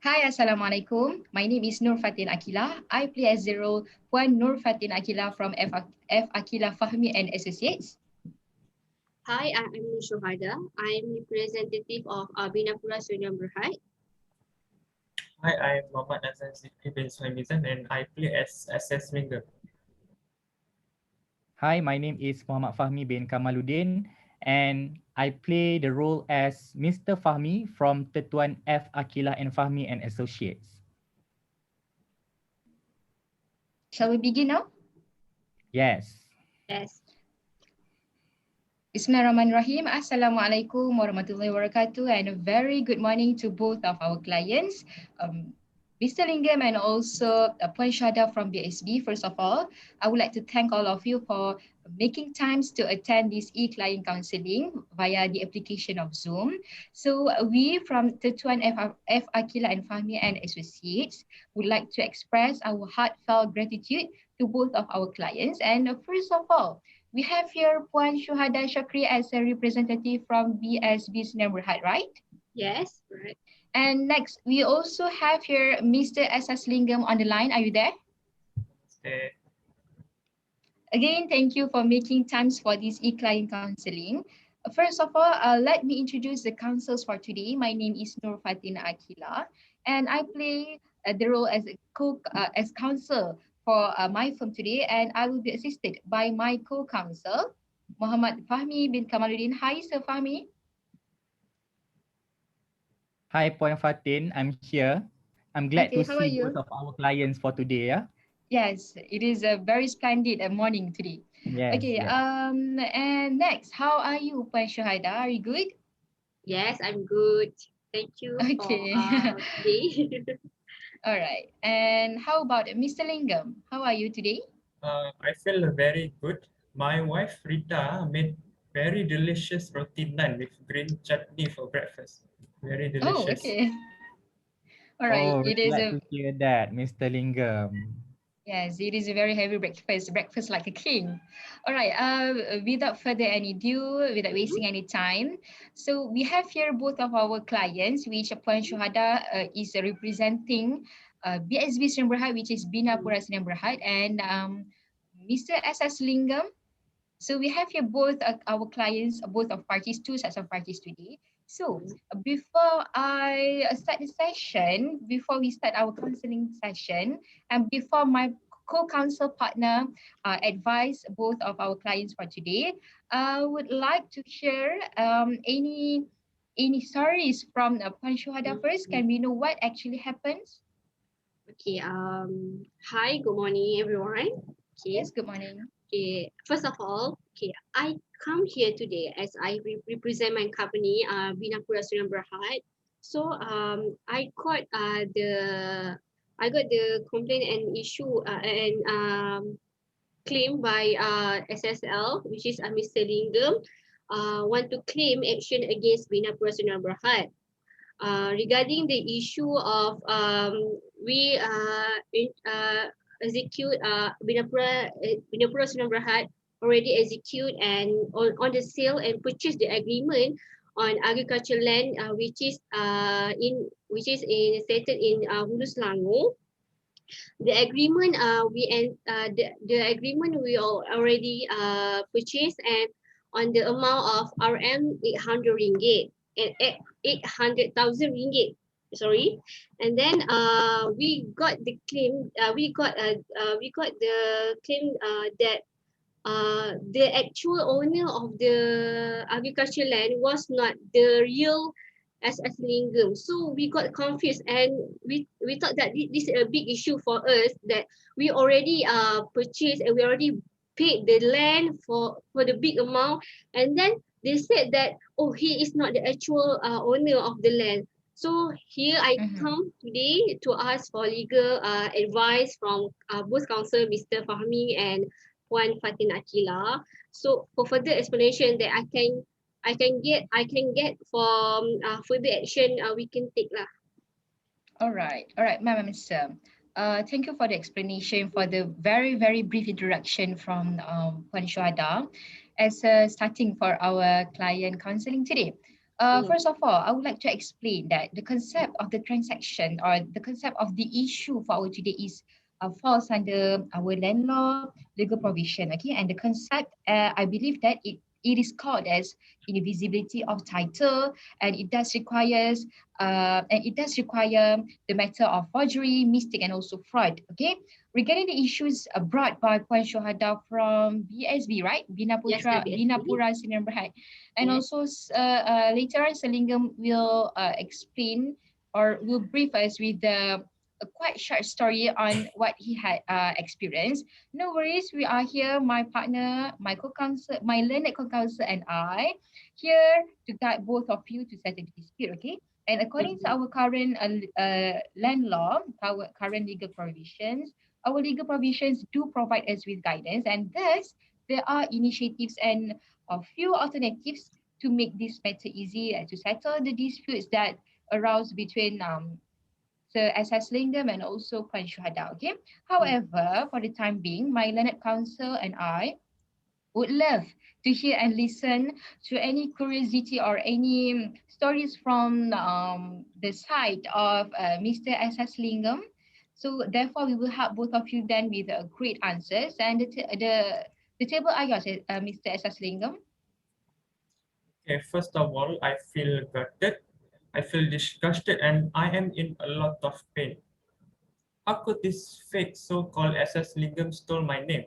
Hi, Assalamualaikum. My name is Nur Fatin Akila. I play as the role Puan Nur Fatin Akila from F. Akila Fahmi and Associates. Hi, I'm Shuhada. I'm representative of Binapura Sunyam Berhad. Hi, I'm Muhammad Nazan Zikri bin Suhaimizan and I play as SS Winger. Hi, my name is Muhammad Fahmi bin Kamaluddin and I play the role as Mr. Fahmi from Tetuan F. Akila and Fahmi and Associates. Shall we begin now? Yes. Yes. Bismillahirrahmanirrahim. Assalamualaikum warahmatullahi wabarakatuh and a very good morning to both of our clients. Mr. Lingam and also Puan Syahada from BSB. First of all, I would like to thank all of you for making times to attend this e-client counseling via the application of Zoom. So we from Tetuan F. Akila and Fahmi and Associates would like to express our heartfelt gratitude to both of our clients. And first of all, we have here Puan Syuhada Shakri as a representative from BSB Sunyam Berhad, right? Yes, right. And next, we also have here Mr. S.S. Lingam on the line. Are you there? Okay. Again, thank you for making times for this e-client counseling. First of all, let me introduce the counsels for today. My name is Nur Fatina Akila, and I play the role as as counsel for my firm today, and I will be assisted by my co-counsel, Muhammad Fahmi bin Kamaluddin. Hi, Sir Fahmi. Hi, Puan Fatin. I'm here. I'm glad Okay, to how are see both you? of our clients for today. Yeah. Yes, it is a very splendid morning today. Yes. Okay, Yes. and next, how are you, Puan Syuhada? Are you good? Yes, I'm good. Thank you for Okay. today. All right. And how about Mr. Lingam? How are you today? I feel very good. My wife Rita made very delicious roti naan with green chutney for breakfast. Very Oh, delicious. okay. All right. Oh, It is glad a to hear that, Mr. Lingam. yes, it is a very heavy breakfast. Breakfast like a king. All right. Without further any ado, without wasting any time, so we have here both of our clients, which Puan Syuhada is representing BSB Sdn Bhd, which is Binapura Sdn Bhd, and Mr. S.S. Lingam. So we have here both our clients, both of parties, two sets of parties today. So before I start the session, before we start our counseling session, and before my co-counsel partner advise both of our clients for today, I would like to share any stories from Puan Syuhada first. Can we know what actually happens? Okay. Hi, good morning, everyone. Okay. Yes, good morning. Okay. First of all, okay, I come here today as I represent my company, Binapura Sunyam Berhad. So I got the complaint and issue and claim by SSL, which is Mr. Lingam, want to claim action against Binapura Sunyam Berhad. Regarding the issue of we execute Binapura Sunyam Berhad already execute and on the sale and purchase the agreement on agricultural land which is in stated in Hulu Selangor. The agreement the agreement we already purchased and on the amount of RM 800 ringgit and 800,000 ringgit. Sorry, and then we got the claim. We got the claim that the actual owner of the agricultural land was not the real SS Lingam. So we got confused and we thought that this is a big issue for us, that we already purchased and we already paid the land for the big amount, and then they said that, oh, he is not the actual owner of the land. So here I come today to ask for legal advice from both counsel, Mr. Fahmi and Puan Fatin Akila. So for further explanation that I can get from further action we can take lah. All right, Ma'am, Sir. Thank you for the explanation, for the very, very brief introduction from Puan Syuhada as starting for our client counseling today. First of all, I would like to explain that the concept of the transaction or the concept of the issue for our today is falls under our land law legal provision. Okay, and the concept, I believe that it is called as indivisibility of title, and it does require the matter of forgery, mistake, and also fraud. Okay, regarding the issues brought by Puan Shohada from BSB, right? Yes, the Bina BSB. Pura Sdn Bhd. And Yes. also later on, Selingam will explain or will brief us with a quite short story on what he had experienced. No worries, we are here, my partner, my co-counsel, my learned co-counsel and I, here to guide both of you to settle the dispute, okay? And according to our current land law, our current legal provisions, our legal provisions do provide us with guidance, and thus there are initiatives and a few alternatives to make this matter easy to settle the disputes that arouse between Sir SS Lingam and also Puan Syuhada. Okay. However, for the time being, my learned counsel and I would love to hear and listen to any curiosity or any stories from the side of Mr. SS Lingam. So therefore, we will help both of you then with great answers. And the table are yours, Mr. SS Lingam. Okay, first of all, I feel gutted, I feel disgusted, and I am in a lot of pain. How could this fake so-called SS Lingam stole my name?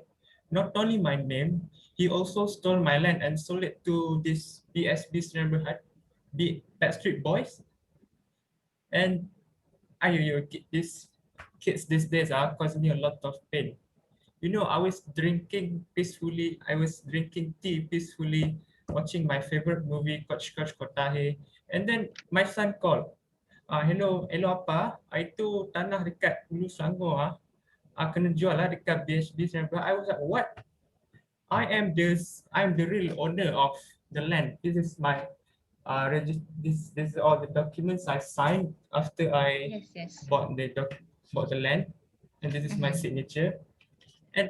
Not only my name, he also stole my land and sold it to this BSB's neighborhood, the Backstreet Boys. And these kids these days are causing me a lot of pain. You know, I was drinking peacefully, I was drinking tea peacefully, watching my favorite movie, Coach Kotahe. And then my son called. Hello apa? Itu tanah dekat Hulu Selangor kena jual lah dekat BSB. I was like, what? I'm the real owner of the land. This is my this is all the documents I signed after I Yes, yes. bought the land, and this is my Mhm. signature. And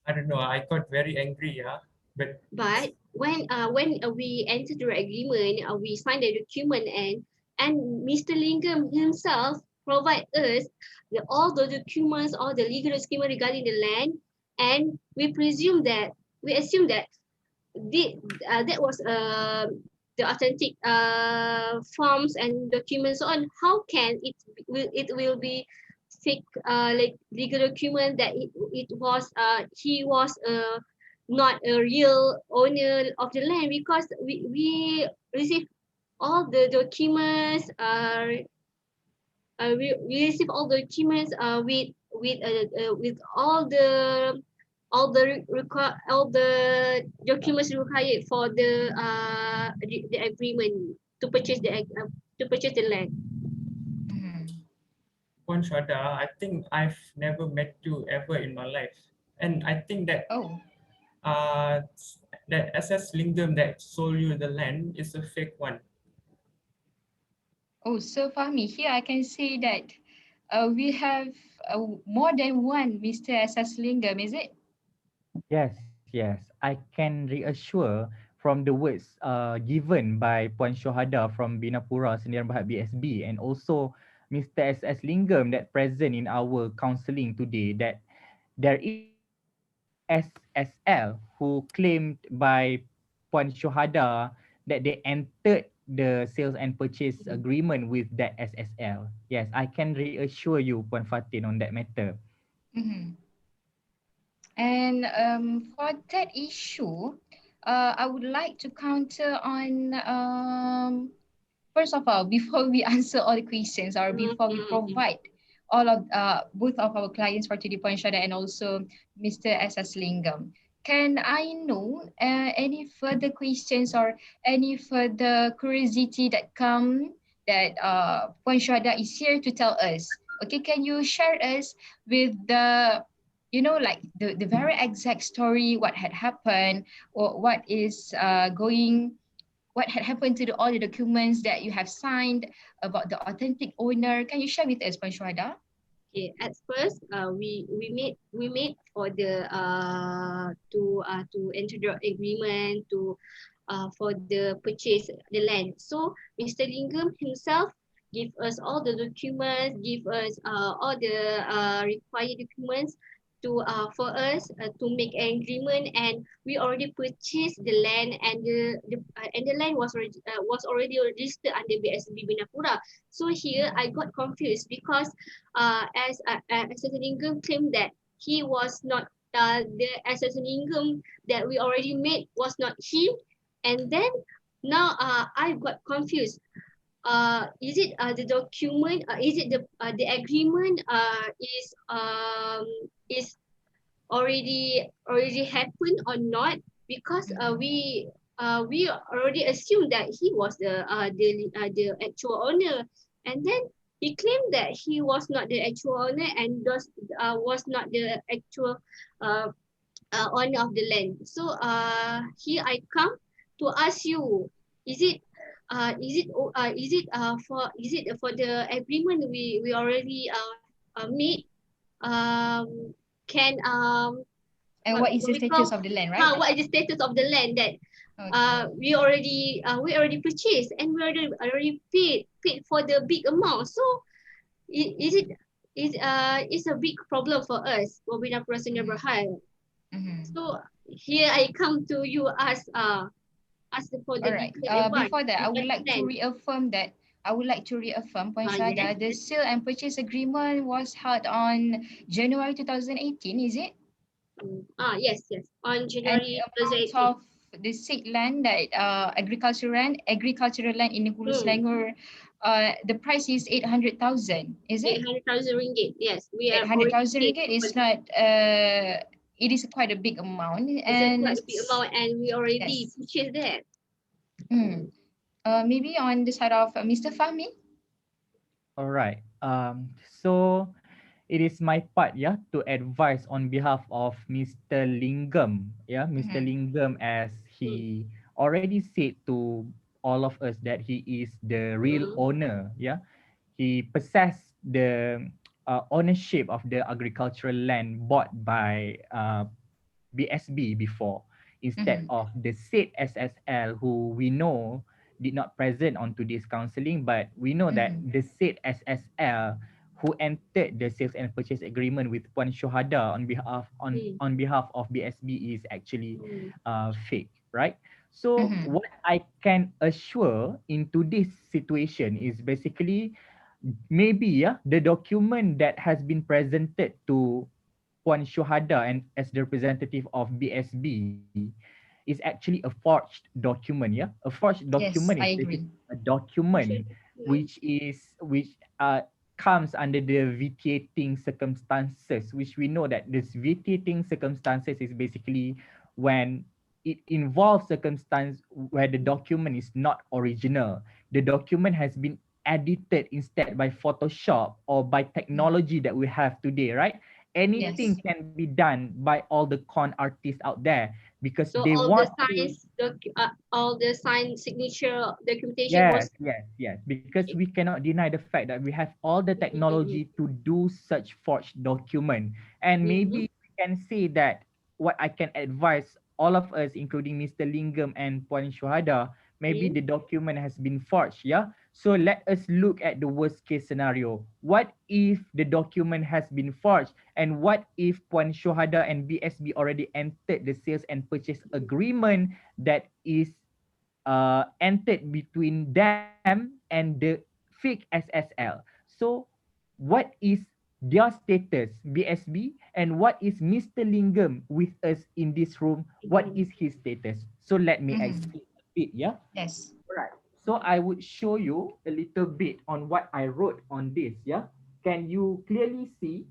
I don't know, I got very angry, but But when we entered the agreement, we signed the document, and Mr. Lingam himself provide us all the documents, all the legal documents regarding the land, and we assume that that was the authentic forms and documents on. How can it will be fake like legal document that it was he was not a real owner of the land, because we receive all the documents we receive all the documents with all the documents required for the agreement to purchase the land. Mhm. Puan Shada, I think I've never met you ever in my life. And I think Oh, uh, that SS Lingam that sold you the land is a fake one. oh, so Fahmi, here I can see that we have more than one Mr. SS Lingam, is it? Yes. I can reassure from the words given by Puan Shohada from Binapura Sendirian Berhad BSB and also Mr. S.S. Lingam that present in our counselling today that there is one SSL who claimed by Puan Shohada that they entered the sales and purchase agreement with that SSL. Yes, I can reassure you, Puan Fatin, on that matter. Mhm. And for that issue, I would like to counter on first of all, before we answer all the questions or before we provide all of both of our clients for today, Puan Syada and also Mr. S.S. Lingam, can I know any further questions or any further curiosity that come that Puan Syada is here to tell us? Okay, can you share us with the like the very exact story, what had happened or what had happened to all the documents that you have signed about the authentic owner? Can you share with us, Puan Syuhada? Okay, at first, we made for the to enter the agreement to for the purchase the land. So Mr. Lingam himself give us all the documents, give us all the required documents to for us to make an agreement, and we already purchased the land, and the land was already registered under BSB Binapura. So here I got confused because as Lingam claimed that he was not the assessment income that we already made was not him, and then now I got confused. Is it the document? Is it the agreement? Is already happened or not? Because we already assumed that he was the actual owner, and then he claimed that he was not the actual owner and was not the actual uh, owner of the land. So here I come to ask you: is it for the agreement we already made? Um, can And what is what the we call status of the land, right? what is the status of the land that Okay. we already purchased, and we already paid for the big amount. So is it is a big problem for us, Wabina Purasana Berhad. Mm-hmm. So here I come to you ask for the All right. detailed advice. Before that, You understand? I would like to reaffirm, Puan Yes, Syahada, the yes. sale and purchase agreement was held on January 2018, is it? Yes, yes. On And January the amount 2018. of the said land, that agricultural land in Hulu Hmm. Selangor, the price is 800,000, is it? 800,000 ringgit. Yes, we are already 800,000 paid ringgit for is not, it is quite a big amount. it's a And quite a big amount, and we already yes. purchased that. Mm. Maybe on the side of Mr. Fahmi. All right. So it is my part, yeah, to advise on behalf of Mr. Lingam. Yeah, Mr. Mm-hmm. Lingam, as Hmm. he already said to all of us that he is the real Hmm. owner. Yeah, he possessed the ownership of the agricultural land bought by BSB before, instead Mm-hmm. of the said SSL, who we know did not present on today's counseling, but we know that Mm-hmm. the said SSL who entered the sales and purchase agreement with Puan Shohada Hmm. on behalf of BSB is actually Hmm. fake, right? So Mm-hmm. what I can assure in today's situation is basically maybe, yeah, the document that has been presented to Puan Syuhada and as the representative of BSB is actually a forged document. Yeah, a forged document Yes, is I basically agree. a document Hmm. which comes under the vitiating circumstances, which we know that this vitiating circumstances is basically when it involves circumstance where the document is not original. The document has been edited instead by Photoshop or by Mhm. technology that we have today, right? Anything Yes. can be done by all the con artists out there because So they want to. all the signed signature documentation Yes, was. yes, yes. Because we cannot deny the fact that we have all the technology to do such forged document. And Mm-hmm. maybe we can say that what I can advise all of us, including Mr. Lingam and Puan Shuhada, maybe the document has been forged, yeah? So let us look at the worst case scenario. What if the document has been forged? And what if Puan Shuhada and BSB already entered the sales and purchase agreement that is entered between them and the fake SSL. So what is their status, BSB, and what is Mr. Lingam with us in this room? What Mm-hmm. is his status? So let me Mm-hmm. explain a bit, yeah? Yes. Right. So I would show you a little bit on what I wrote on this, yeah? Can you clearly see?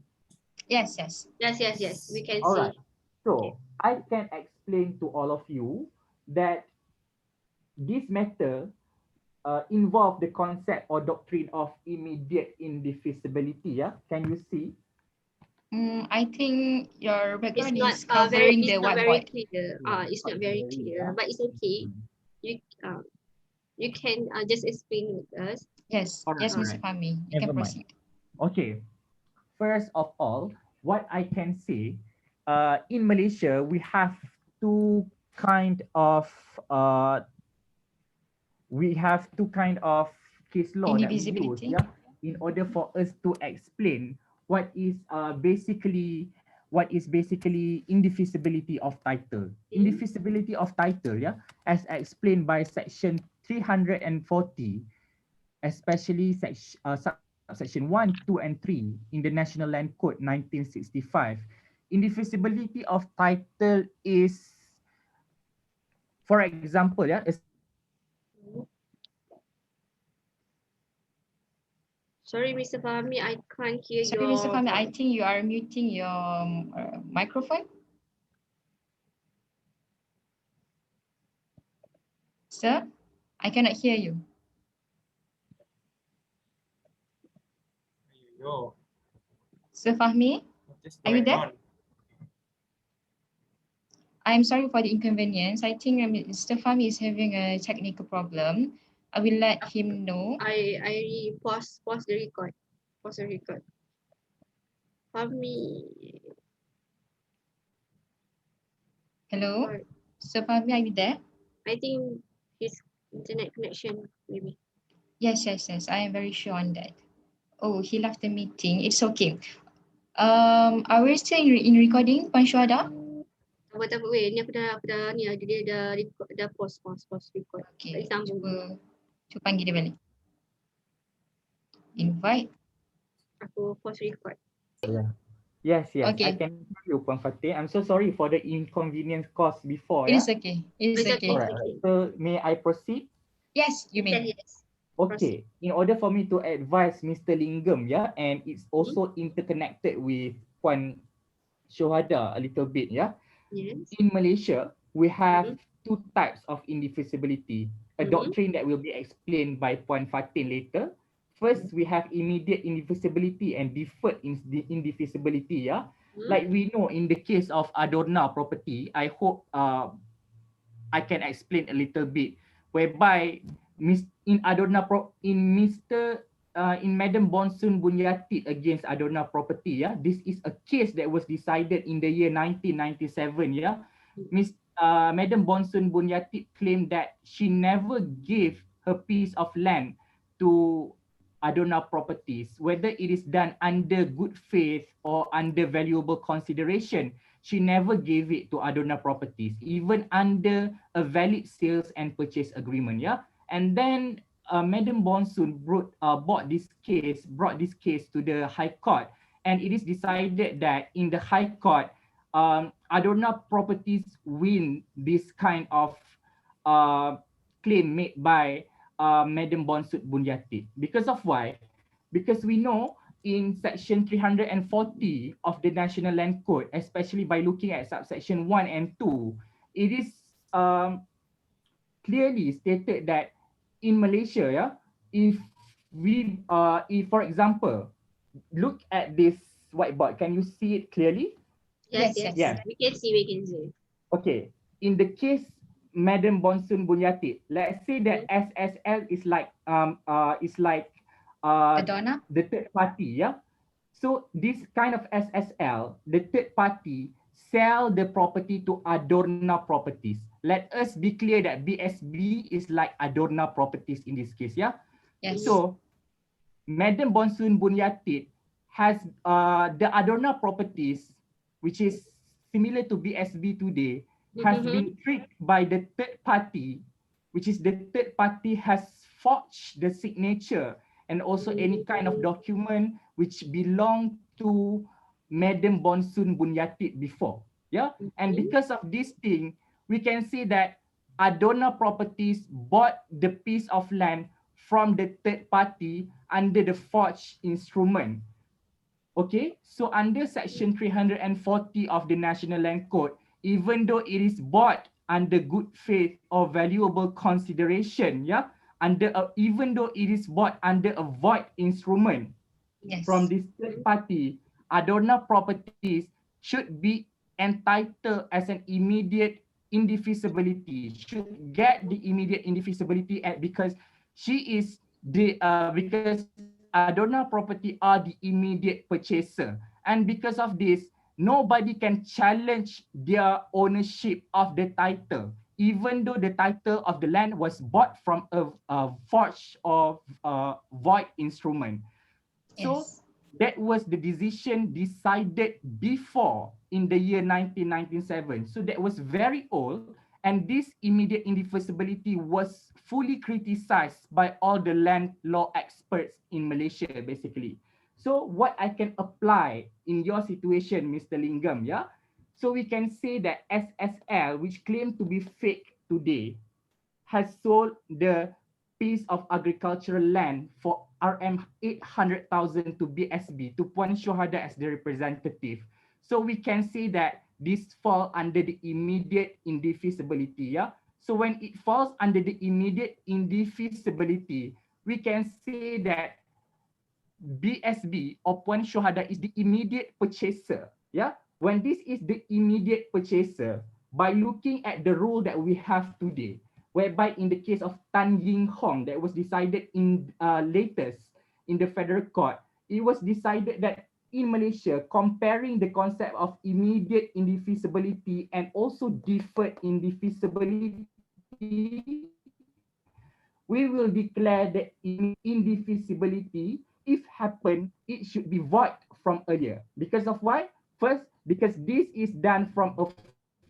Yes, yes. Yes, yes, yes. We can All right. see. Okay. So I can explain to all of you that this matter involve the concept or doctrine of immediate indefeasibility. Yeah, can you see? I think your It's background not is covering the it's not very whiteboard. clear. Yeah, It's not not to very worry. clear, Yeah. but it's okay. Mhm. You you can just explain with us. Yes, yes, All Mr. right. Fahmi, you can Never mind. proceed. Okay. First of all, what I can say, in Malaysia, we have two kind of we have two kind of case law that we use, Indivisibility. yeah, in order for us to explain what is basically indefeasibility of title. Indefeasibility of title, yeah, as explained by section 340, especially subsection 1, 2, and 3 in the National Land Code 1965. Indefeasibility of title is, for example, yeah, a Sorry, Mr. Fahmi, I can't hear Sorry, Mr. your Fahmi, I voice. think you are muting your microphone. Sir, I cannot hear you. Yo, Sir Fahmi, what is are you going there? on? I'm sorry for the inconvenience. I think Mr. Fahmi is having a technical problem. I will let him know. I pause the record. Pause the record. Fahmi, Hello, sorry. Sir Fahmi, are you there? I think his internet connection maybe. Yes, I am very sure on that. Oh, he left the meeting. It's okay. Are we still in recording, Puan Syuhada? Tak apa, weh, ni aku dah ni dia dah pause record. Tak Okay, disambung. cuba panggil dia balik. Invite. Aku pause record. yeah. Yes, I Okay, can hear you, Puan Fatih. I'm so sorry for the inconvenience caused before. it Yeah. is okay. It is It's okay. okay. Alright. So may I proceed? Yes, you may. Yes. Okay. In order for me to advise Mr. Lingam, yeah, and it's also interconnected with Puan Syuhada a little bit, yeah. Yes. In Malaysia, we have two types of indefeasibility. A Mhm. doctrine that will be explained by Puan Fatin later. First, we have immediate indefeasibility and deferred indefeasibility. Yeah, like we know in the case of Adorna property, I hope I can explain a little bit, whereby in Madam Bonsun Bunyatit against Adorna property. Yeah, this is a case that was decided in the year 1997. Yeah, Madam Bonsun Bunyatit claimed that she never gave her piece of land to Adorna properties, whether it is done under good faith or under valuable consideration. She never gave it to Adorna properties, even under a valid sales and purchase agreement. Yeah, and then Madam Bonsun brought this case to the High Court, and it is decided that in the High Court, Adorna properties win this kind of claim made by Madam Bonsun Bunyatit. Because of why? Because we know in section 340 of the National Land Code, especially by looking at subsection 1 and 2, it is clearly stated that in Malaysia, yeah, if for example, look at this whiteboard, can you see it clearly? Yes. Yes. We can see. Okay. In the case Madam Bonsun Bunyatit, let's say that SSL is like Adorna? the third party, yeah. So this kind of SSL, the third party sell the property to Adorna properties. Let us be clear that BSB is like Adorna properties in this case, yeah. Yes. So Madam Bonsun Bunyatit has the Adorna properties, which is similar to BSB today, has been tricked by the third party, which is the third party has forged the signature and also any kind of document which belong to Madam Bonsun Bunyatit before. Yeah, and because of this thing, we can see that Adorna properties bought the piece of land from the third party under the forged instrument. Okay, so under section 340 of the National Land Code, even though it is bought under good faith or valuable consideration, yeah, even though it is bought under a void instrument from this third party, Adorna properties should be entitled as an immediate indefeasibility, should get the immediate indefeasibility because she is because Adorna property are the immediate purchaser. And because of this, nobody can challenge their ownership of the title, even though the title of the land was bought from a forged or void instrument. So Yes. that was the decision decided before in the year 1997. So that was very old, and this immediate indefeasibility was fully criticized by all the land law experts in Malaysia, basically. So what I can apply in your situation, Mr. Lingam, yeah? So we can say that SSL, which claim to be fake today, has sold the piece of agricultural land for RM 800,000 to BSB, to Puan Syuhada as the representative. So we can say that this fall under the immediate indefeasibility. Yeah. So when it falls under the immediate indefeasibility, we can say that BSB or Puan Syuhada is the immediate purchaser. Yeah. When this is the immediate purchaser, by looking at the rule that we have today, whereby in the case of Tan Ying Hong that was decided in latest in the federal court, it was decided that in Malaysia, comparing the concept of immediate indefeasibility and also deferred indefeasibility, we will declare the indefeasibility. If happen, it should be void from earlier. Because of why? First, because this is done from a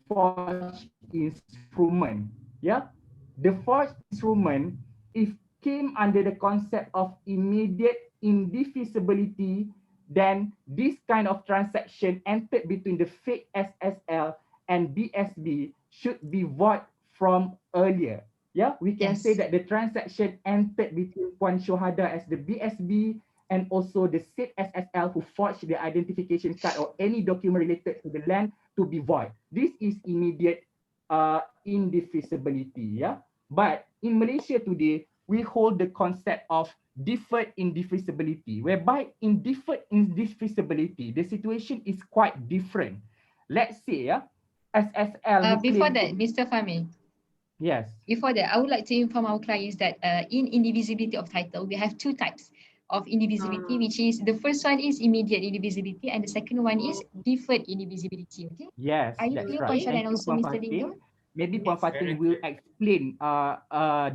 forged instrument. Yeah, the forged instrument, if came under the concept of immediate indefeasibility, then this kind of transaction entered between the fake SSL and BSB should be void from earlier. Yeah, we can say Yes. that the transaction entered between Puan Syuhada as the BSB and also the said SSL who forged the identification card or any document related to the land to be void. This is immediate indefeasibility. Yeah, but in Malaysia today, we hold the concept of deferred indefeasibility, whereby in deferred indefeasibility, the situation is quite different. Let's say, yeah, SSL who Before claim to that, be, Mr. Fahmi, yes, before that, I would like to inform our clients that in indivisibility of title, we have two types of indivisibility, which is the first one is immediate indivisibility and the second one is deferred indivisibility. Okay. yes, Are you that's clear, right. Puan Syara, Thank and you, also Puan Mr. Lingam? Fatin. Maybe Puan It's very Fatin will clear. explain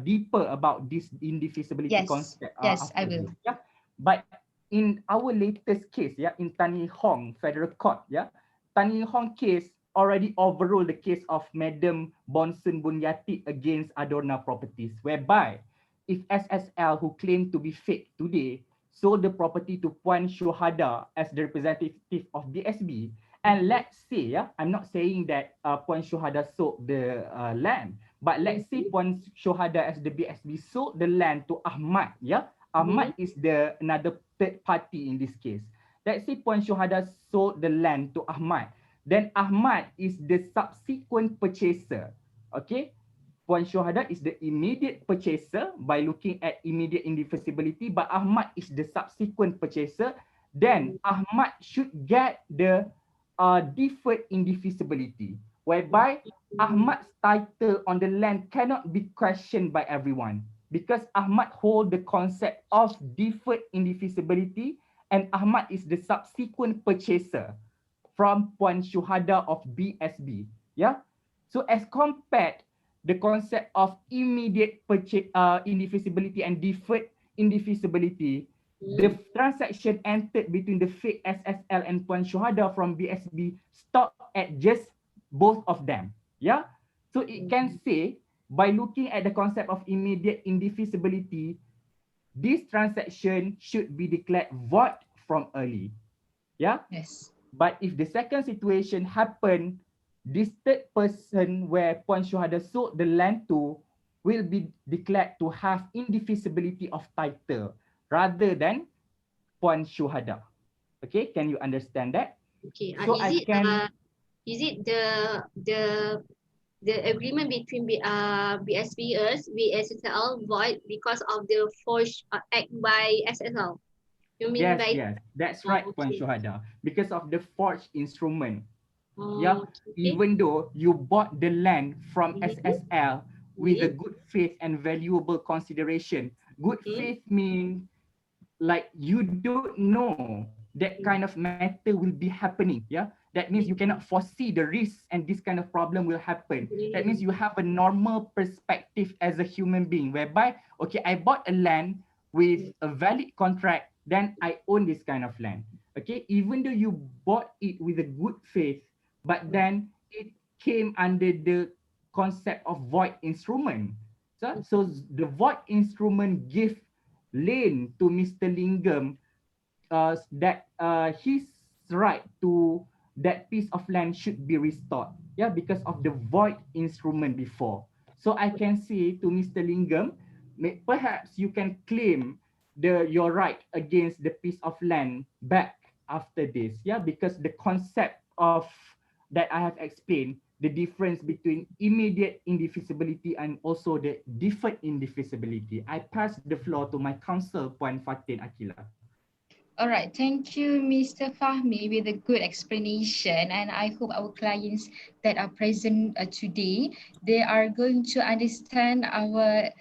deeper about this indefeasibility Yes. concept Yes, I after will. this. Yeah. But in our latest case, yeah, in Tan Yee Hong Federal Court, yeah, Tan Yee Hong case already overruled the case of Madam Bonson Bunyati against Adorna Properties, whereby if SSL who claim to be fake today sold the property to Puan Syuhada as the representative of BSB, and let's say, yeah, I'm not saying that Puan Syuhada sold the land, but let's say Puan Syuhada as the BSB sold the land to Ahmad, yeah. Ahmad is the another third party in this case. Let's say Puan Syuhada sold the land to Ahmad. Then Ahmad is the subsequent purchaser. Okay. Puan Syuhada is the immediate purchaser by looking at immediate indefeasibility, but Ahmad is the subsequent purchaser. Then Ahmad should get the deferred indefeasibility, whereby Ahmad's title on the land cannot be questioned by everyone because Ahmad hold the concept of deferred indefeasibility and Ahmad is the subsequent purchaser from Puan Syuhada of BSB. Yeah. So as compared the concept of immediate indefeasibility and deferred indefeasibility, the transaction entered between the fake SSL and Puan Syuhada from BSB stopped at just both of them. Yeah. So it can say by looking at the concept of immediate indefeasibility, this transaction should be declared void from early. Yeah. Yes. But if the second situation happened, this third person where Puan Syuhada sold the land to will be declared to have indefeasibility of title rather than Puan Syuhada. Okay, can you understand that? Okay. So I can, Is it the the agreement between BSBers BSSL void because of the forged act by SSL? You mean yes, by yes, that's oh, right, Puan okay. Syuhada. Because of the forged instrument. Yeah, Oh, okay. even though you bought the land from Mm-hmm. SSL with a good faith and valuable consideration. Good Mm-hmm. faith means like you don't know that kind of matter will be happening. Yeah, that means you cannot foresee the risks and this kind of problem will happen. That means you have a normal perspective as a human being, whereby, okay, I bought a land with a valid contract, then I own this kind of land. Okay, even though you bought it with a good faith, but then it came under the concept of void instrument. So the void instrument give lane to Mr. Lingam, that his right to that piece of land should be restored. Yeah, because of the void instrument before. So I can say to Mr. Lingam, perhaps you can claim your right against the piece of land back after this. Yeah, because the concept of that I have explained, the difference between immediate indefeasibility and also the deferred indefeasibility. I pass the floor to my counsel, Puan Fatin Akila. All right, thank you, Mr. Fahmi, with a good explanation. And I hope our clients that are present today, they are going to understand our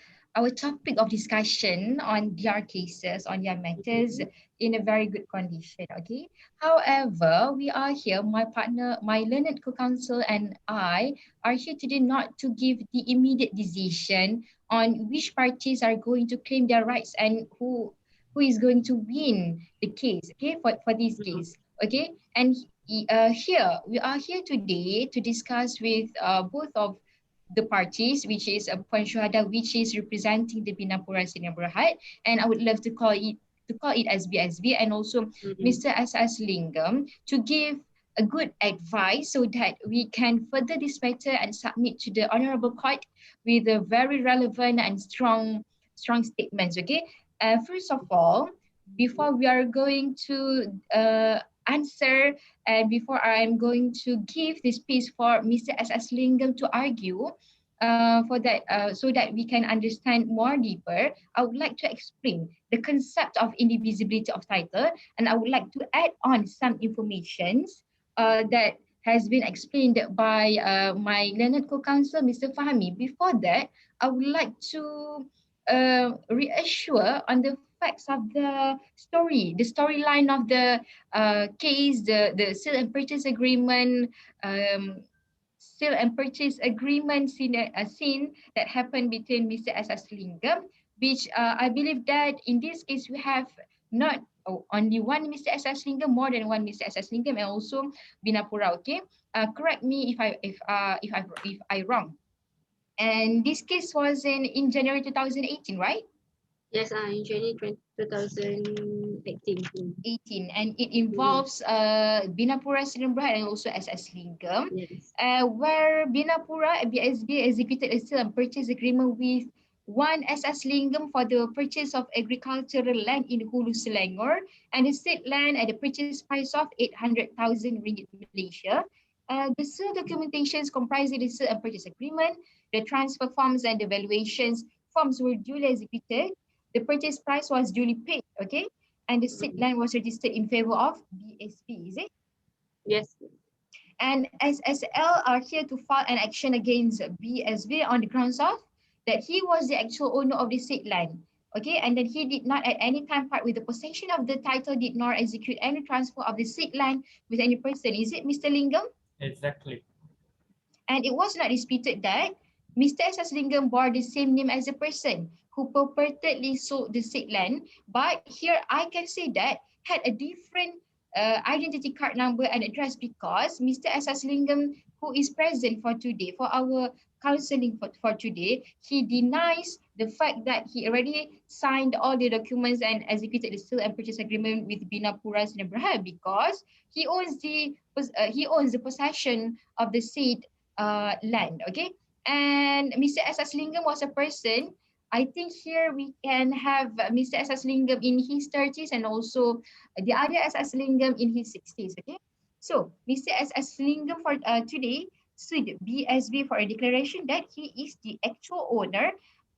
topic of discussion on their cases, on their matters in a very good condition, okay? However, we are here, my partner, my learned co-counsel and I are here today not to give the immediate decision on which parties are going to claim their rights and who is going to win the case, okay, for this case, okay? And here, we are here today to discuss with both of the parties, which is Puan Syuhada, which is representing the Binapura Sdn Bhd, and I would love to call it as BSB, and also Mr. S.S. Lingam to give a good advice so that we can further this matter and submit to the Honorable Court with a very relevant and strong statements, okay? First of all, before we are going to answer and before I am going to give this piece for Mr. S.S. Lingam to argue for that, so that we can understand more deeper, I would like to explain the concept of indivisibility of title, and I would like to add on some informations that has been explained by my learned co-counsel, Mr. Fahmi. Before that, I would like to reassure on the facts of the story, the storyline of the case, the sale and purchase agreement, sale and purchase agreement scene that happened between Mr. S.S. Lingam, which I believe that in this case we have not only one Mr. S.S. Lingam, more than one Mr. S.S. Lingam, and also Binapura. Okay, correct me if I wrong. And this case was in January 2018, right? Yes, in January 2018. 18, and it involves Binapura Sdn Bhd and also SS Lingam, Yes. where Binapura BSB executed a sale and purchase agreement with one SS Lingam for the purchase of agricultural land in Hulu Selangor, and the said land at the purchase price of 800,000 ringgit Malaysia. The sale documentations comprising the sale and purchase agreement, the transfer forms and the valuations forms were duly executed. The purchase price was duly paid, okay? And the said land was registered in favor of BSB, is it? Yes. And SSL are here to file an action against BSB on the grounds of that he was the actual owner of the said land, okay? And that he did not at any time part with the possession of the title, did not execute any transfer of the said land with any person. Is it, Mr. Lingam? Exactly. And it was not disputed that Mr. S.S. Lingam bore the same name as the person who purportedly sold the said land, but here I can say that had a different identity card number and address, because Mr. S.S. Lingam, who is present for today, for our counseling for today, he denies the fact that he already signed all the documents and executed the sale and purchase agreement with Binapura Sdn Bhd, because he owns the possession of the said land, okay? And Mr. S.S. Lingam was a person, I think here we can have Mr. S.S. Lingam in his 30s and also the other S.S. Lingam in his 60s, okay? So Mr. S.S. Lingam for today sued BSB for a declaration that he is the actual owner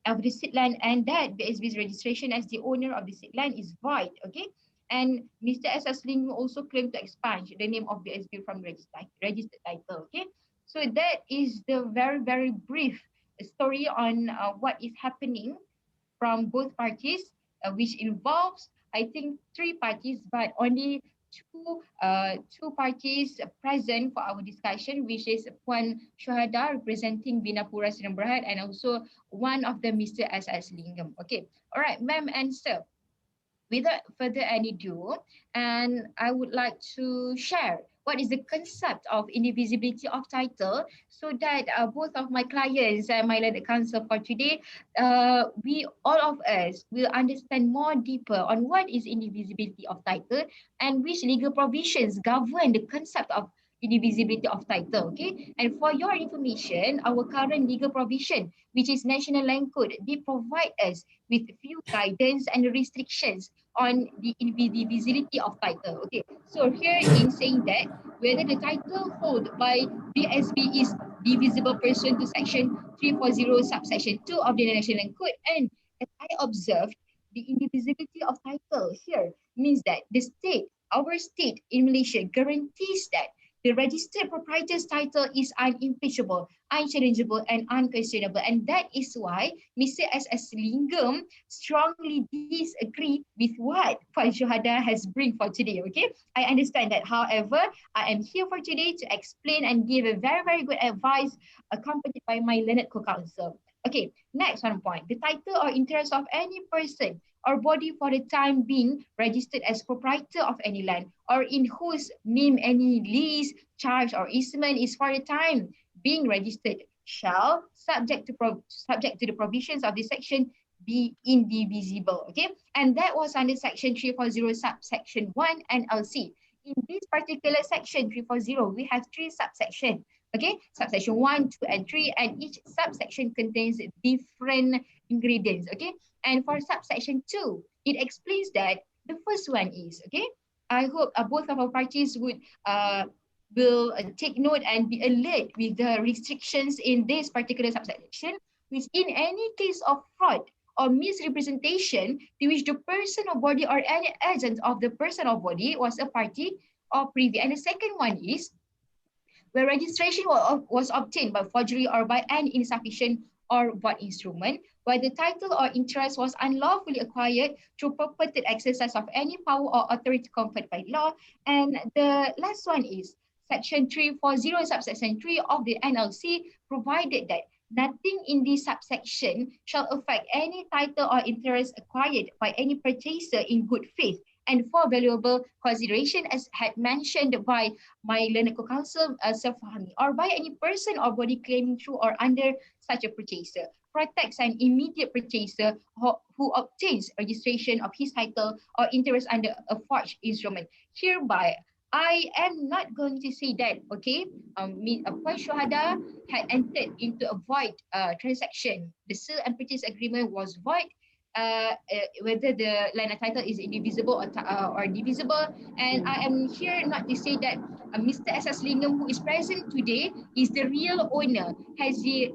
of the said land and that BSB's registration as the owner of the said land is void, okay? And Mr. S.S. Lingam also claimed to expunge the name of BSB from registered title, okay? So that is the very, very brief story on what is happening from both parties, which involves, I think, three parties, but only two parties present for our discussion, which is Puan Syuhada representing Binapura Sdn Bhd and also one of them, Mr. S.S. Lingam. Okay, all right, ma'am and sir. Without further ado, and I would like to share what is the concept of indivisibility of title so that both of my clients and my learned counsel for today, we all of us will understand more deeper on what is indivisibility of title and which legal provisions govern the concept of indivisibility of title. Okay, and for your information, our current legal provision, which is National Land Code, they provide us with few guidance and restrictions on the indivisibility of title. Okay, so here in saying that whether the title hold by BSB is divisible pursuant to section 340 subsection 2 of the National Land Code, and as I observed, the indivisibility of title here means that the state, our state in Malaysia, guarantees that the registered proprietor's title is unimpeachable, unchallengeable, and unquestionable. And that is why Mr. S.S. Lingam strongly disagree with what Puan Syuhada has bring for today. Okay, I understand that. However, I am here for today to explain and give a very, very good advice accompanied by my learned co-counsel. Okay, next one point. The title or interest of any person or body for the time being registered as proprietor of any land or in whose name any lease, charge, or easement is for the time being registered shall, subject to the provisions of this section, be indivisible. Okay, and that was under section 340 subsection 1 and LC. In this particular section 340, we have three subsections. Okay, subsection 1, 2, and 3, and each subsection contains different ingredients. Okay, and for subsection 2, it explains that the first one is, okay, I hope both of our parties would will take note and be alert with the restrictions in this particular subsection, which in any case of fraud or misrepresentation to which the person or body or any agent of the person or body was a party or privy. And the second one is where registration was obtained by forgery or by an insufficient or void instrument, where the title or interest was unlawfully acquired through purported exercise of any power or authority conferred by law. And the last one is section 340 subsection 3 of the NLC provided that nothing in this subsection shall affect any title or interest acquired by any purchaser in good faith and for valuable consideration, as had mentioned by my learned co-counsel, Sir Fahmi, or by any person or body claiming through or under such a purchaser, protects an immediate purchaser who obtains registration of his title or interest under a forged instrument. Hereby, I am not going to say that, okay, Puan Syuhada had entered into a void transaction. The sale and purchase agreement was void, whether the land and title is indivisible or divisible. And I am here not to say that Mr. S.S. Lingam, who is present today, is the real owner, has the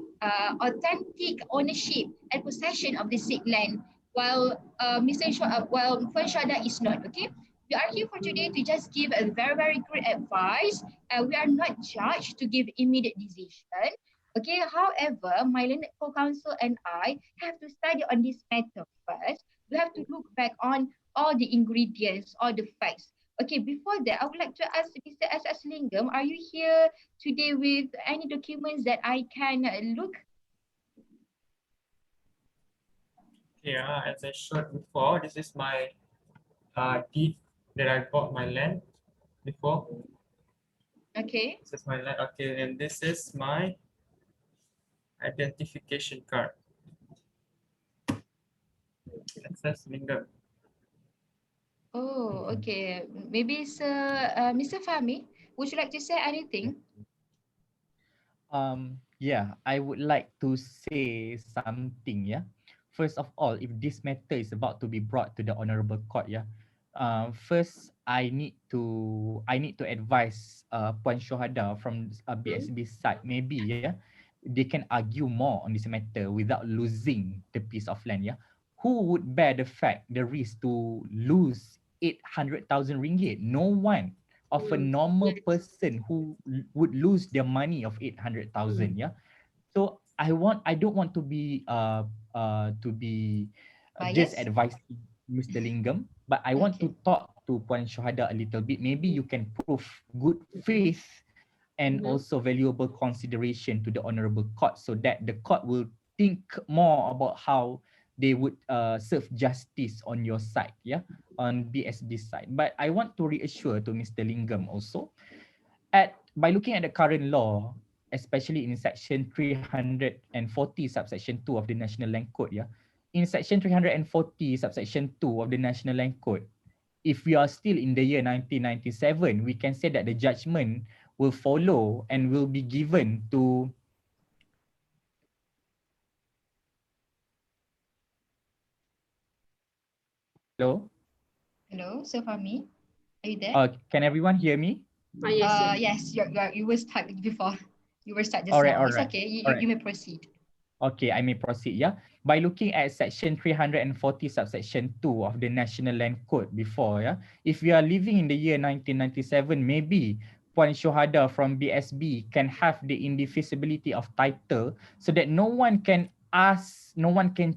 authentic ownership and possession of the said land, while while Puan Syuhada is not. Okay, we are here for today to just give a very, very good advice. We are not judged to give immediate decision. Okay, however, my learned co-counsel and I have to study on this matter first. We have to look back on all the ingredients, all the facts. Okay, before that, I would like to ask Mr. S.S. Lingam, are you here today with any documents that I can look? Yeah, as I showed before, this is my deed that I bought my land before. Okay. This is my land. Okay, and this is my identification card. Access Lingam. Oh, okay. Maybe Mr. Fahmi, would you like to say anything? Yeah, I would like to say something. Yeah, first of all, if this matter is about to be brought to the honorable court, yeah, first I need to advise Puan Syuhada from BSB side. Maybe, yeah, they can argue more on this matter without losing the piece of land. Yeah, who would bear the risk to lose 800,000 ringgit? No one of a normal Yes. person who would lose their money of 800,000. Yeah, so I don't want to be just Bias? advising Mr. Lingam, but I want to Okay. talk to Puan Syuhada a little bit, maybe you can prove good faith and also valuable consideration to the honorable court, so that the court will think more about how they would serve justice on your side, yeah, on BSB side. But I want to reassure to Mr. Lingam also, by looking at the current law, especially in section 340 subsection 2 of the National Land Code, yeah, in section 340 subsection 2 of the National Land Code, if we are still in the year 1997, we can say that the judgment will follow and will be given to hello. Hello, Sir Fahmi, are you there? Can everyone hear me? Yes, you were stuck before. You were stuck just All right, now. all It's right, okay. all You right. may proceed. Okay, I may proceed, yeah. By looking at section 340 subsection 2 of the National Land Code before, yeah, if we are living in the year 1997, maybe Puan Syuhada from BSB can have the indefeasibility of title, so that no one can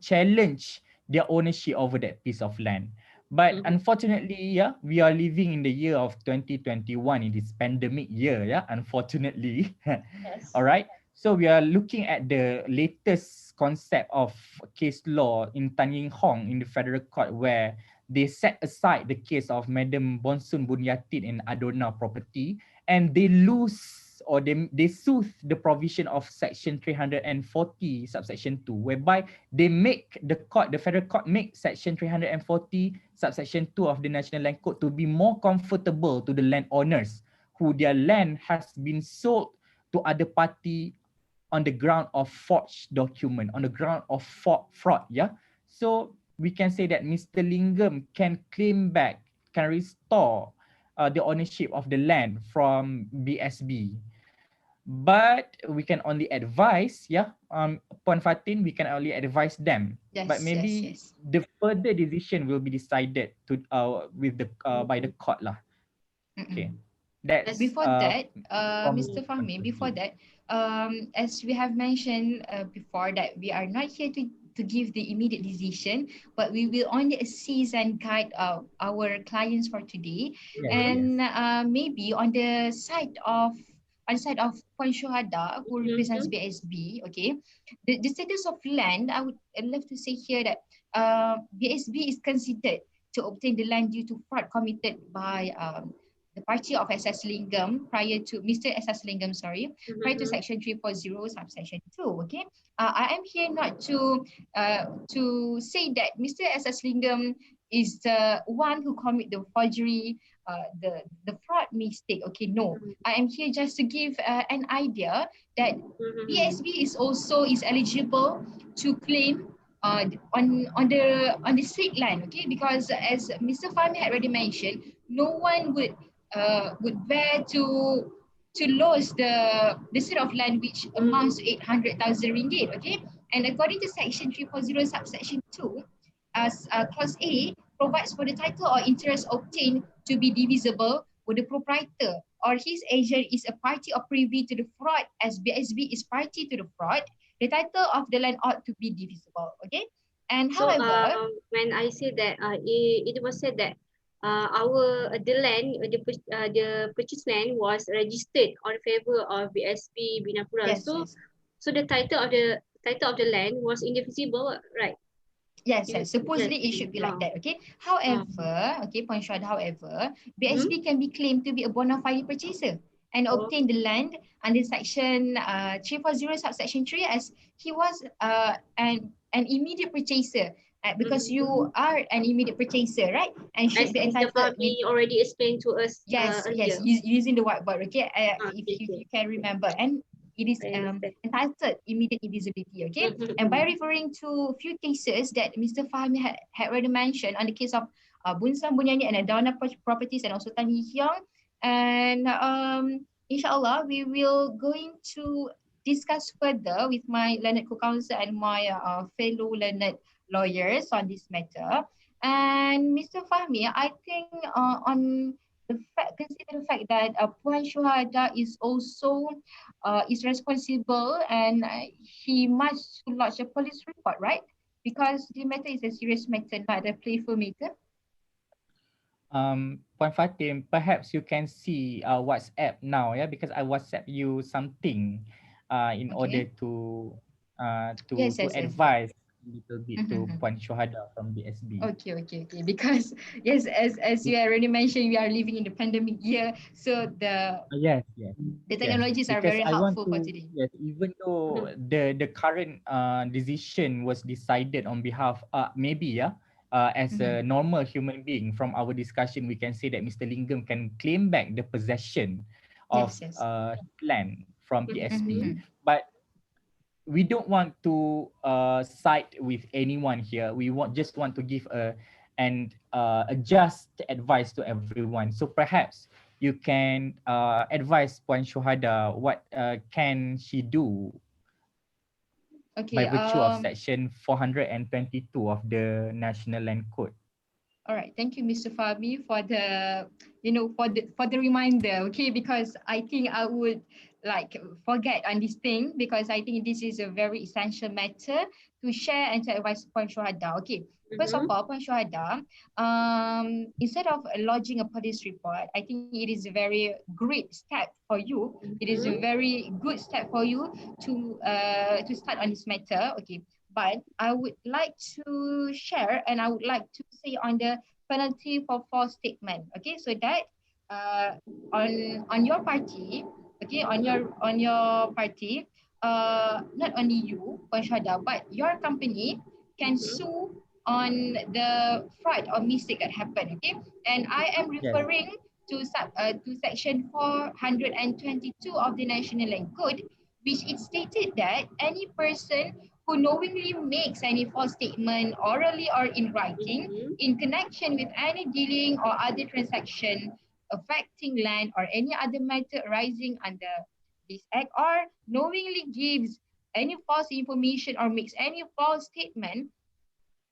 challenge their ownership over that piece of land. But unfortunately, yeah, we are living in the year of 2021, in this pandemic year, yeah, unfortunately. Yes. All right. So we are looking at the latest concept of case law in Tan Ying Hong in the federal court, where they set aside the case of Madam Bonsun Bunyatin in Adona property, and they lose, or they soothe the provision of section 340 subsection 2, whereby the federal court make section 340 subsection 2 of the National Land Code to be more comfortable to the landowners who their land has been sold to other party on the ground of forged document, on the ground of fraud, yeah. So we can say that Mr. Lingam can claim back, can restore the ownership of the land from BSB. But we can only advise, yeah, Puan Fatin, we can only advise them. Yes, But maybe yes. the further decision will be decided to with the by the court lah. Okay. That's Before that, from Mr. Fahmi, before that, as we have mentioned before, that we are not here to give the immediate decision, but we will only assist and guide our clients for today. And maybe on the side of Puan Syuhada, who represents BSB, okay, the status of land, I would love to say here that BSB is considered to obtain the land due to fraud committed by the party of SS Lingam prior to Mr. SS Lingam, prior to section 340 subsection 2. Okay, I am here not to say that Mr. SS Lingam is the one who commit the forgery, the fraud mistake. Okay, no, I am here just to give an idea that BSB is eligible to claim on the state land. Okay, because as Mr. Fahmi had already mentioned, no one would bear to lose the set of land which amounts to 800,000 ringgit. Okay, and according to section 340 subsection 2, as clause A provides for the title or interest obtained to be divisible with the proprietor or his agent is a party or privy to the fraud, as BSB is party to the fraud, the title of the land ought to be divisible. Okay, and So however, when I say that it was said that the purchase land was registered on favor of BSB Binapura. yes, So yes. so the title of the land was indivisible, right? Yes, supposedly it should be like that. Okay. However, okay, Puan Syuhada, however, BSB can be claimed to be a bona fide purchaser and obtain the land under section 340 subsection 3, as he was an immediate purchaser, because you are an immediate purchaser, right? And should As be Mr. entitled with Fahmi already explained to us earlier. using the whiteboard. Okay, if Okay. you can remember, and it is I understand. entitled immediate indivisibility. Okay, and by referring to few cases that Mr. Fahmi had already mentioned, on the case of Bunsan Bunyani and Adana properties, and also Tan Yi Hyong, and inshallah we will going to discuss further with my learned co-counsel and my fellow learned lawyers on this matter. And Mr. Fahmi, I think on consider the fact that Puan Syuhada is also is responsible, and he must lodge a police report, right? Because the matter is a serious matter, not a playful matter. Puan Fatim, perhaps you can see WhatsApp now, yeah, because I WhatsApp you something in order Okay. to Yes, yes, yes. advise a little bit to Mhm. Puan Shohada from BSB. Okay, okay, okay. Because yes, as you already mentioned, we are living in the pandemic year, so Yes, yes, the yes. technologies are Because very I want helpful for to, today. yes, even though Mhm. the current decision was decided on behalf, maybe, yeah, as a Mhm. normal human being, from our discussion, we can say that Mr. Lingam can claim back the possession of Yes, yes. his land from BSB, Mhm. Mhm. but we don't want to side with anyone here. We just want to give a just advice to everyone. So perhaps you can advise Puan Shohada what can she do by Okay. virtue of section 422 of the National Land Code. All right. Thank you, Mr. Fabi, for the for the reminder. Okay, because I think I would like forget on this thing because I think this is a very essential matter to share and to advise Puan Shuhada. Okay. First of Mhm. all, Puan Shuhada, instead of lodging a police report, I think it is a very great step for you. It is a Mhm. very good step for you to start on this matter. Okay, but I would like to share and I would like to say on the penalty for false statement. Okay, so that uh, on your party, okay, on your party, not only you, Panshada, but your company can Mhm. sue on the fraud or mistake that happened. Okay, and I am Yes. referring to section 422 of the National Land Code, which it stated that any person who knowingly makes any false statement orally or in writing Mhm. in connection with any dealing or other transaction affecting land or any other matter arising under this act or knowingly gives any false information or makes any false statement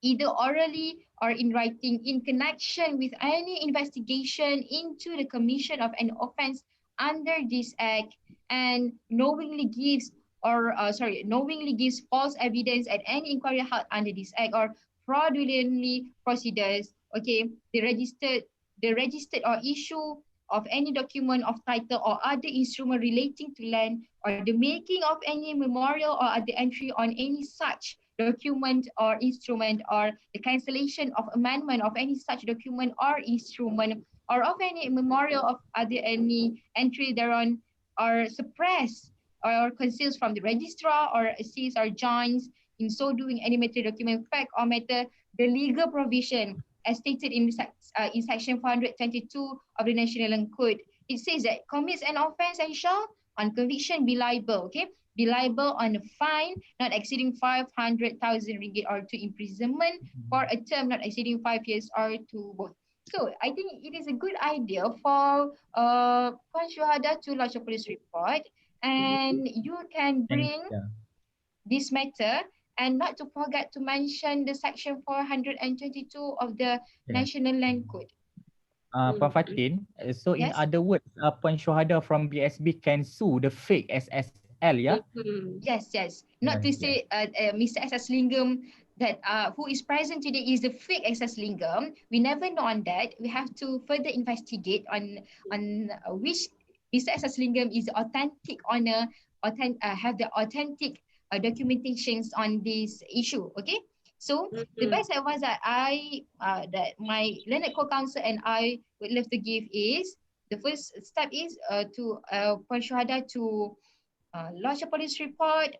either orally or in writing in connection with any investigation into the commission of an offense under this act and knowingly gives false evidence at any inquiry held under this act or fraudulently proceeds, okay, the registered or issue of any document of title or other instrument relating to land or the making of any memorial or other entry on any such document or instrument or the cancellation of amendment of any such document or instrument or of any memorial of other any entry thereon or suppress or conceals from the registrar or sees or joins in so doing any matter document fact or matter the legal provision as stated in section 422 of the National Land Code. It says that commits an offence and shall on conviction be liable, okay, be liable on a fine not exceeding 500,000 ringgit or to imprisonment for a term not exceeding 5 years or to both. So I think it is a good idea for Puan Syuhada to lodge a police report Mhm. and you can And bring yeah, this matter and not to forget to mention the section 422 of the yes. National Land Code. Puan Mhm. Fatin, so in Yes? other words, Puan Shohada from BSB can sue the fake SSL, yeah? Mhm. Yes, yes. Yes, Not to yes. say Mr. SS Lingam that who is present today is the fake SS Lingam. We never know on that. We have to further investigate on which Mr. SS Lingam is authentic owner, have the authentic documentations on this issue. Okay, so the Mhm. best advice that my learned co-counsel and I would love to give is the first step is to Puan Syuhada to lodge a police report,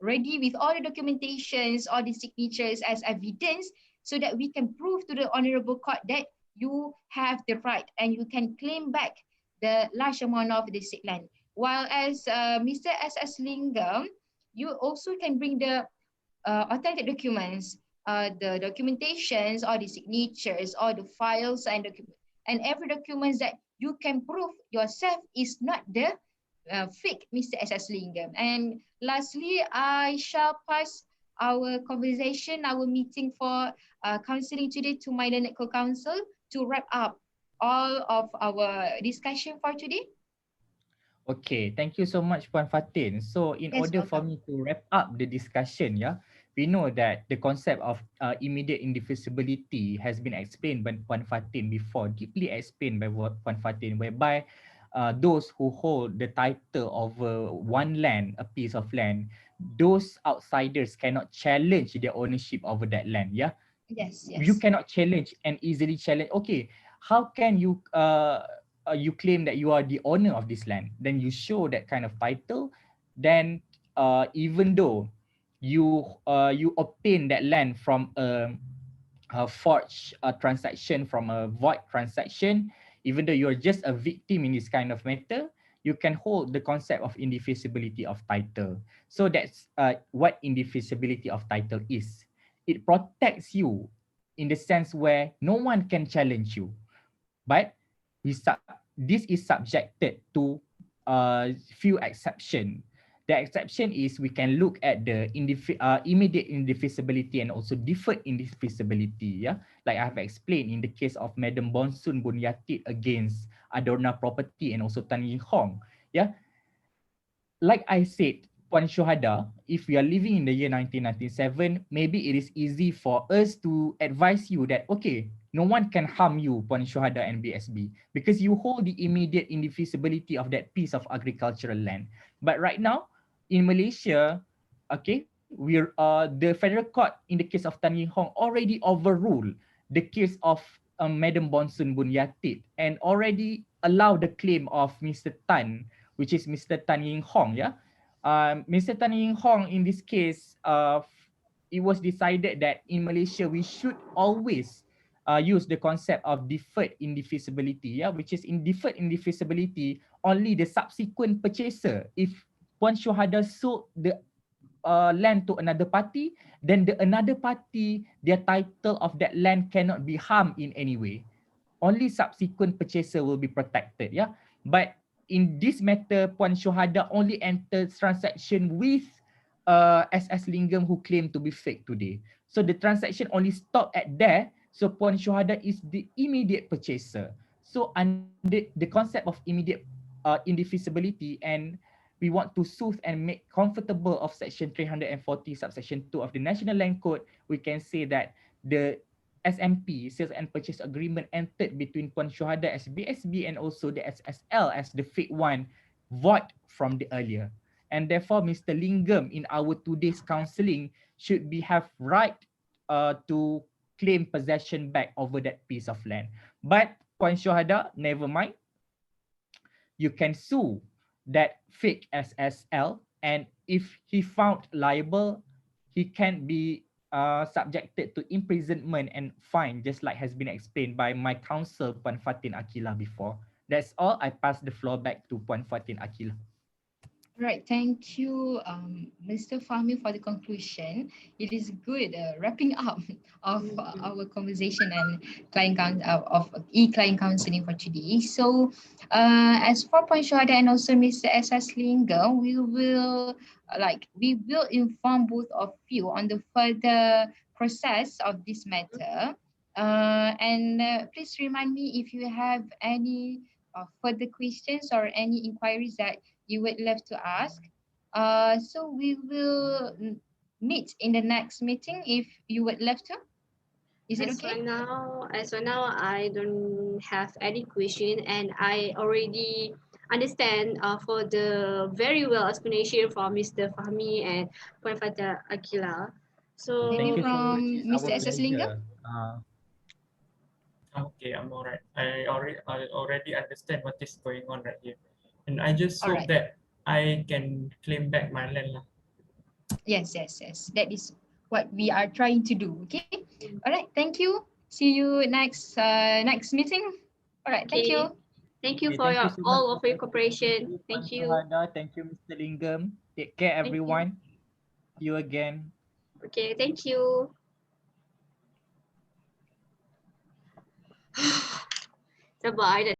ready with all the documentations, all the signatures as evidence, so that we can prove to the honorable court that you have the right and you can claim back the large amount of the said land. While as Mr. S.S. Lingam, you also can bring the authentic documents, the documentations, or the signatures, or the files and every documents that you can prove yourself is not the fake Mr. S.S. Lingam. And lastly, I shall pass our conversation, our meeting for counseling today to my learned co-counsel to wrap up all of our discussion for today. Okay, thank you so much, Puan Fatin. So, in Yes, order for welcome. me to wrap up the discussion, yeah, we know that the concept of immediate indefeasibility has been explained by Puan Fatin before, deeply explained by Puan Fatin, whereby those who hold the title of one land, a piece of land, those outsiders cannot challenge their ownership over that land. Yeah, Yes, you yes. cannot challenge and easily challenge. Okay, how can you claim that you are the owner of this land? Then you show that kind of title. Then even though you obtain that land from a forged transaction, from a void transaction, even though you're just a victim in this kind of matter, you can hold the concept of indefeasibility of title. So that's what indefeasibility of title is. It protects you in the sense where no one can challenge you, but this is subjected to few exception. The exception is we can look at the immediate indefeasibility and also deferred indefeasibility. Yeah, like I have explained in the case of Madam Bonsun Bunyatit against Adorna Property and also Tan Ying Hong. Yeah, like I said, Puan Syuhada, if we are living in the year 1997, maybe it is easy for us to advise you that, okay, no one can harm you, Puan Syuhada and BSB, because you hold the immediate indefeasibility of that piece of agricultural land. But right now, in Malaysia, okay, the federal court in the case of Tan Ying Hong already overruled the case of Madam Bonsun Bunyatit and already allowed the claim of Mr. Tan, which is Mr. Tan Ying Hong. Yeah, Mr. Tan Ying Hong in this case, it was decided that in Malaysia we should always use the concept of deferred indefeasibility. Yeah, which is in deferred indefeasibility, only the subsequent purchaser, if Puan Syuhada sold the land to another party, then the another party, their title of that land cannot be harmed in any way. Only subsequent purchaser will be protected. Yeah, but in this matter, Puan Syuhada only entered transaction with SS Lingam who claim to be fake today. So the transaction only stopped at there. So Puan Syuhada is the immediate purchaser. So under the concept of immediate indefeasibility, and we want to soothe and make comfortable of section 340 subsection 2 of the National Land Code, we can say that the SMP, sales and purchase agreement, entered between Puan Syuhada as BSB and also the SSL as the fake one, void from the earlier. And therefore, Mr. Lingam in our today's counselling should be have right to claim possession back over that piece of land. But Puan Syuhada, never mind. You can sue that fake SSL, and if he found liable, he can be subjected to imprisonment and fine, just like has been explained by my counsel Puan Fatin Akila before. That's all. I pass the floor back to Puan Fatin Akila. Right, thank you, Mr. Fahmi, for the conclusion. It is good wrapping up of our conversation and of e-client counseling for today. So, as for Puan Syuhada and also Mr. S.S. Lingam, we will inform both of you on the further process of this matter. And please remind me if you have any further questions or any inquiries that you would love to ask. So we will meet in the next meeting if you would love to. Is it okay? As for now, I don't have any question, and I already understand for the very well explanation from Mr. Fahmi and Puan Fatah Akila. So Maybe Thank you so from much. It's Mr. our S.S. Lingam? pleasure. Okay, I'm all right. I already understand what is going on right here. And I just All hope right. that I can claim back my land lah. Yes, yes, yes. That is what we are trying to do. Okay. All right. Thank you. See you next meeting. All right. Thank okay, you. thank you Okay, for thank you so much, all of your Thank cooperation. you, Puan Thank you. Syuhada. Thank you, Mr. Lingam. Take care, Thank you. everyone. See you again. Okay, thank you. Sabar, I dah